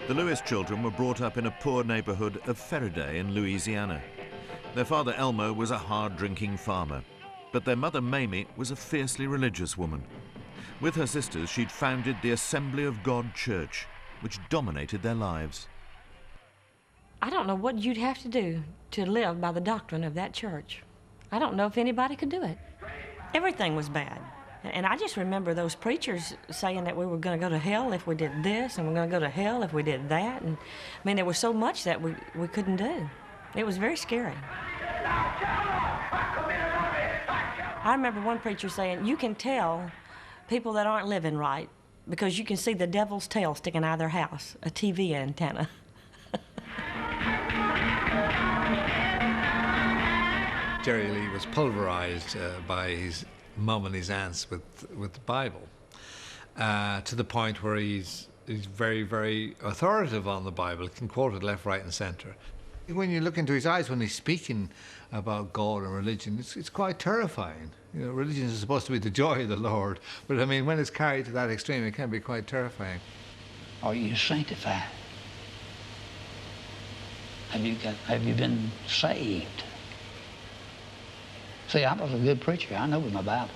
The Lewis children were brought up in a poor neighborhood of Faraday in Louisiana. Their father Elmo was a hard-drinking farmer, but their mother Mamie was a fiercely religious woman. With her sisters, she'd founded the Assembly of God Church, which dominated their lives. I don't know what you'd have to do to live by the doctrine of that church. I don't know if anybody could do it. Everything was bad. And I just remember those preachers saying that we were going to go to hell if we did this, and we're going to go to hell if we did that. And I mean, there was so much that we couldn't do. It was very scary. I remember one preacher saying, you can tell people that aren't living right because you can see the devil's tail sticking out of their house, a TV antenna. Jerry Lee was pulverized by his mum and his aunts with the Bible, to the point where he's very, very authoritative on the Bible, can quote it left, right, and centre. When you look into his eyes when he's speaking about God and religion, it's quite terrifying. You know, religion is supposed to be the joy of the Lord, but I mean, when it's carried to that extreme, it can be quite terrifying. Are you sanctified? Have you been saved? See, I was a good preacher. I know with my Bible.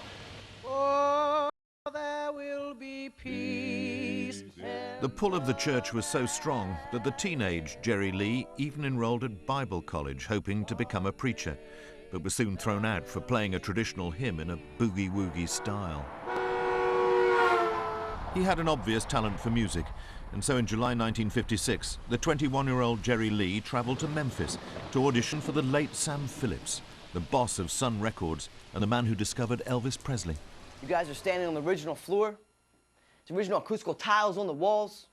Oh, there will be peace. The pull of the church was so strong that the teenage Jerry Lee even enrolled at Bible college, hoping to become a preacher, but was soon thrown out for playing a traditional hymn in a boogie-woogie style. He had an obvious talent for music, and so in July 1956, the 21-year-old Jerry Lee traveled to Memphis to audition for the late Sam Phillips, the boss of Sun Records and the man who discovered Elvis Presley. You guys are standing on the original floor. It's original acoustical tiles on the walls.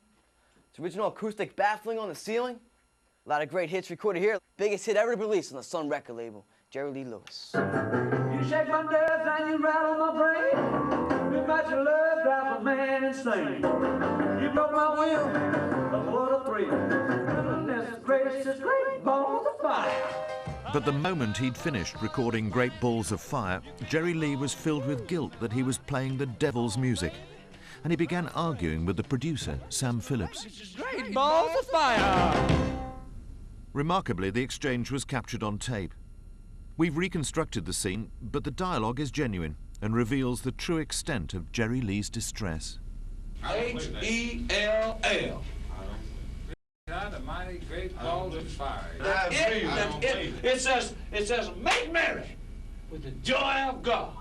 It's original acoustic baffling on the ceiling. A lot of great hits recorded here. Biggest hit ever released on the Sun record label, Jerry Lee Lewis. You shake my nerves and you rattle my brain. You match your love, drive a man insane. You broke my will, but what a thrill. Goodness gracious, great balls of fire. But the moment he'd finished recording Great Balls of Fire, Jerry Lee was filled with guilt that he was playing the devil's music. And he began arguing with the producer, Sam Phillips. Great balls of fire! Remarkably, the exchange was captured on tape. We've reconstructed the scene, but the dialogue is genuine and reveals the true extent of Jerry Lee's distress. H-E-L-L. The mighty great balls of fire. It says, make merry with the joy of God.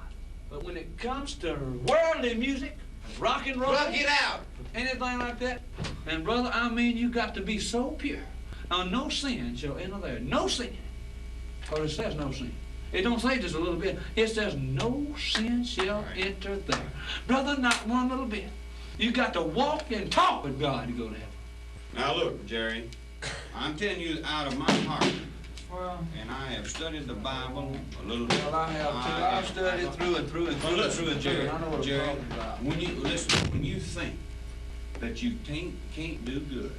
But when it comes to worldly music, rock and roll, get out, anything like that, and brother, I mean, you got to be so pure. Now, no sin shall enter there. No sin. Or it says no sin. It don't say just a little bit. It says no sin shall enter there. Brother, not one little bit. You got to walk and talk with God to go to heaven. Now look, Jerry, I'm telling you out of my heart, and I have studied the Bible a little bit. Well, I have too. I've studied through and through and through. Well, listen, Jerry, I know what Jerry, I'm talking about. when you think that you can't do good,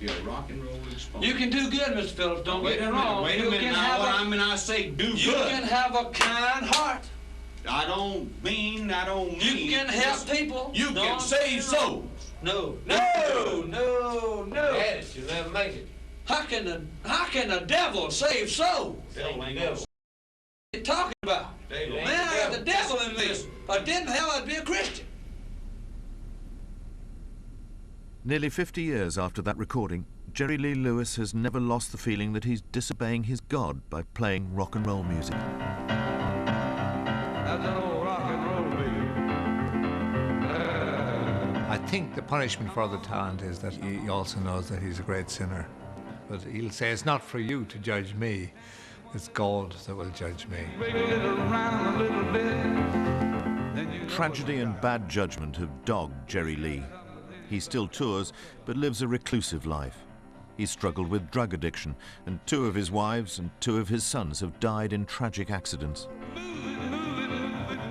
be a rock and roll exponent. You can do good, Mr. Phillips. Don't get me wrong. Wait a minute now. I say do good. You can have a kind heart. I don't mean. You can help people. You can save souls. No. Yes, you'll never make it. How can the devil save souls? Devil ain't What are you talking about? Man, I got the devil in me. If I didn't, hell, I'd be a Christian. Nearly 50 years after that recording, Jerry Lee Lewis has never lost the feeling that he's disobeying his God by playing rock and roll music. That's an old rock and roll baby. I think the punishment for the talent is that he also knows that he's a great sinner. But he'll say, it's not for you to judge me, it's God that will judge me. Tragedy and bad judgment have dogged Jerry Lee. He still tours, but lives a reclusive life. He's struggled with drug addiction, and 2 of his wives and 2 of his sons have died in tragic accidents.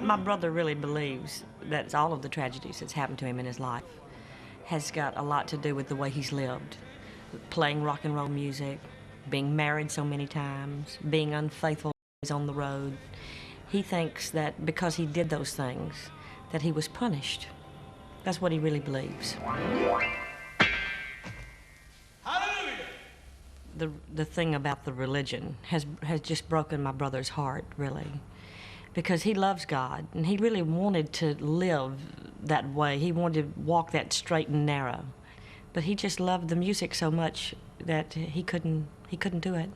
My brother really believes that all of the tragedies that's happened to him in his life has got a lot to do with the way he's lived. Playing rock and roll music, being married so many times, being unfaithful on the road. He thinks that because he did those things, that he was punished. That's what he really believes. the thing about the religion has just broken my brother's heart, really, because he loves God and he really wanted to live that way. He wanted to walk that straight and narrow, but he just loved the music so much that he couldn't do it.